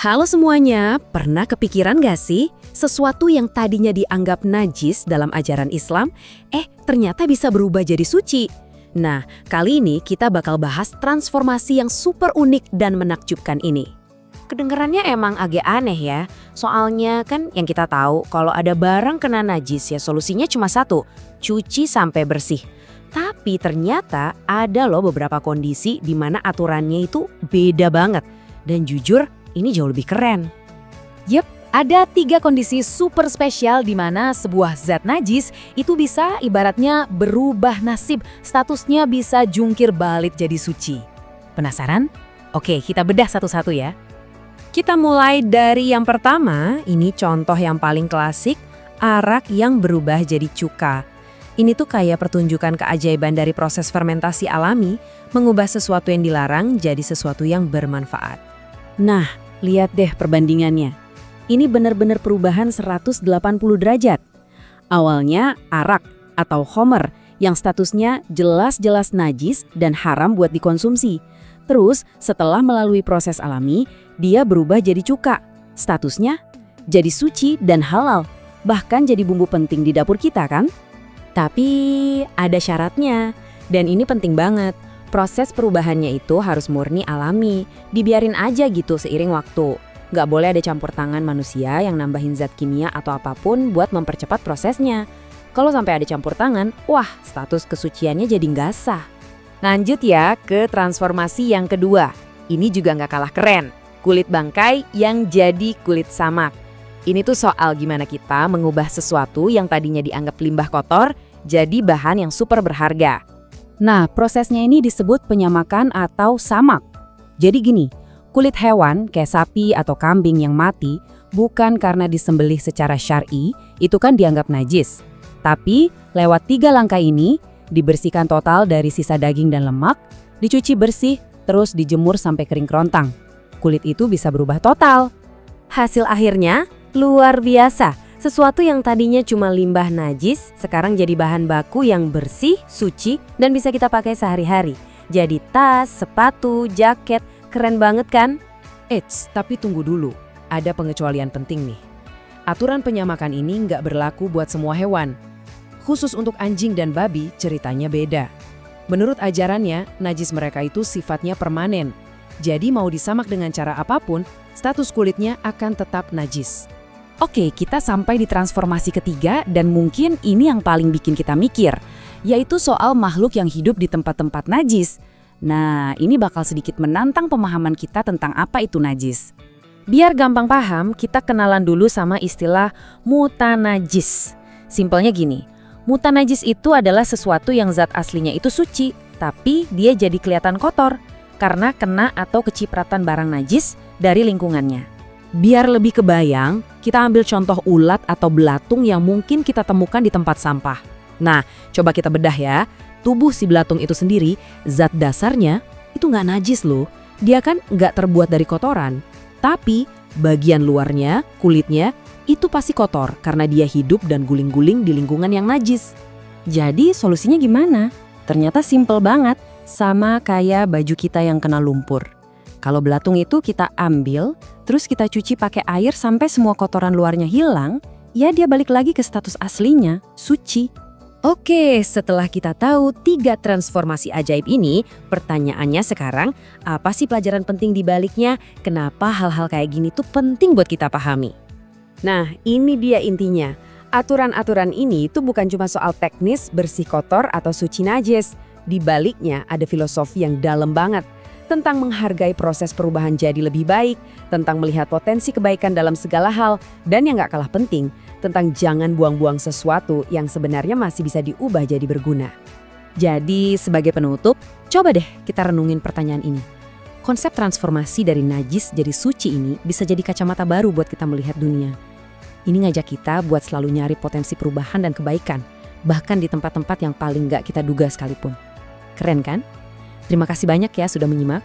Halo semuanya, pernah kepikiran gak sih sesuatu yang tadinya dianggap najis dalam ajaran Islam, ternyata bisa berubah jadi suci? Nah, kali ini kita bakal bahas transformasi yang super unik dan menakjubkan ini. Kedengarannya emang agak aneh ya, soalnya kan yang kita tahu kalau ada barang kena najis ya solusinya cuma satu, cuci sampai bersih. Tapi ternyata ada loh beberapa kondisi di mana aturannya itu beda banget. Dan jujur, ini jauh lebih keren. Yep, ada 3 kondisi super spesial di mana sebuah zat najis itu bisa ibaratnya berubah nasib, statusnya bisa jungkir balik jadi suci. Penasaran? Oke, kita bedah satu-satu ya. Kita mulai dari yang pertama, ini contoh yang paling klasik, arak yang berubah jadi cuka. Ini tuh kayak pertunjukan keajaiban dari proses fermentasi alami, mengubah sesuatu yang dilarang jadi sesuatu yang bermanfaat. Nah, lihat deh perbandingannya. Ini benar-benar perubahan 180 derajat. Awalnya arak atau khamr yang statusnya jelas-jelas najis dan haram buat dikonsumsi. Terus setelah melalui proses alami, dia berubah jadi cuka. Statusnya jadi suci dan halal, bahkan jadi bumbu penting di dapur kita kan? Tapi ada syaratnya, dan ini penting banget. Proses perubahannya itu harus murni alami, dibiarin aja gitu seiring waktu. Nggak boleh ada campur tangan manusia yang nambahin zat kimia atau apapun buat mempercepat prosesnya. Kalau sampai ada campur tangan, wah status kesuciannya jadi nggak sah. Lanjut ya ke transformasi yang kedua. Ini juga nggak kalah keren. Kulit bangkai yang jadi kulit samak. Ini tuh soal gimana kita mengubah sesuatu yang tadinya dianggap limbah kotor jadi bahan yang super berharga. Nah, prosesnya ini disebut penyamakan atau samak. Jadi gini, kulit hewan kayak sapi atau kambing yang mati bukan karena disembelih secara syar'i, itu kan dianggap najis. Tapi lewat 3 langkah ini, dibersihkan total dari sisa daging dan lemak, dicuci bersih, terus dijemur sampai kering kerontang. Kulit itu bisa berubah total. Hasil akhirnya luar biasa. Sesuatu yang tadinya cuma limbah najis, sekarang jadi bahan baku yang bersih, suci, dan bisa kita pakai sehari-hari. Jadi tas, sepatu, jaket, keren banget kan? Tapi tunggu dulu, ada pengecualian penting nih. Aturan penyamakan ini nggak berlaku buat semua hewan. Khusus untuk anjing dan babi, ceritanya beda. Menurut ajarannya, najis mereka itu sifatnya permanen. Jadi mau disamak dengan cara apapun, status kulitnya akan tetap najis. Oke, kita sampai di transformasi ketiga dan mungkin ini yang paling bikin kita mikir, yaitu soal makhluk yang hidup di tempat-tempat najis. Nah, ini bakal sedikit menantang pemahaman kita tentang apa itu najis. Biar gampang paham, kita kenalan dulu sama istilah mutanajis. Simpelnya gini, mutanajis itu adalah sesuatu yang zat aslinya itu suci, tapi dia jadi kelihatan kotor karena kena atau kecipratan barang najis dari lingkungannya. Biar lebih kebayang, kita ambil contoh ulat atau belatung yang mungkin kita temukan di tempat sampah. Nah, coba kita bedah ya. Tubuh si belatung itu sendiri, zat dasarnya itu nggak najis loh. Dia kan nggak terbuat dari kotoran. Tapi bagian luarnya, kulitnya, itu pasti kotor karena dia hidup dan guling-guling di lingkungan yang najis. Jadi solusinya gimana? Ternyata simple banget, sama kayak baju kita yang kena lumpur. Kalau belatung itu kita ambil, terus kita cuci pakai air sampai semua kotoran luarnya hilang, ya dia balik lagi ke status aslinya, suci. Oke, setelah kita tahu 3 transformasi ajaib ini, pertanyaannya sekarang, apa sih pelajaran penting di baliknya? Kenapa hal-hal kayak gini tuh penting buat kita pahami? Nah, ini dia intinya. Aturan-aturan ini tuh bukan cuma soal teknis bersih kotor atau suci najis. Di baliknya ada filosofi yang dalam banget. Tentang menghargai proses perubahan jadi lebih baik, tentang melihat potensi kebaikan dalam segala hal, dan yang gak kalah penting, tentang jangan buang-buang sesuatu yang sebenarnya masih bisa diubah jadi berguna. Jadi sebagai penutup, coba deh kita renungin pertanyaan ini. Konsep transformasi dari najis jadi suci ini bisa jadi kacamata baru buat kita melihat dunia. Ini ngajak kita buat selalu nyari potensi perubahan dan kebaikan, bahkan di tempat-tempat yang paling gak kita duga sekalipun. Keren kan? Terima kasih banyak ya sudah menyimak.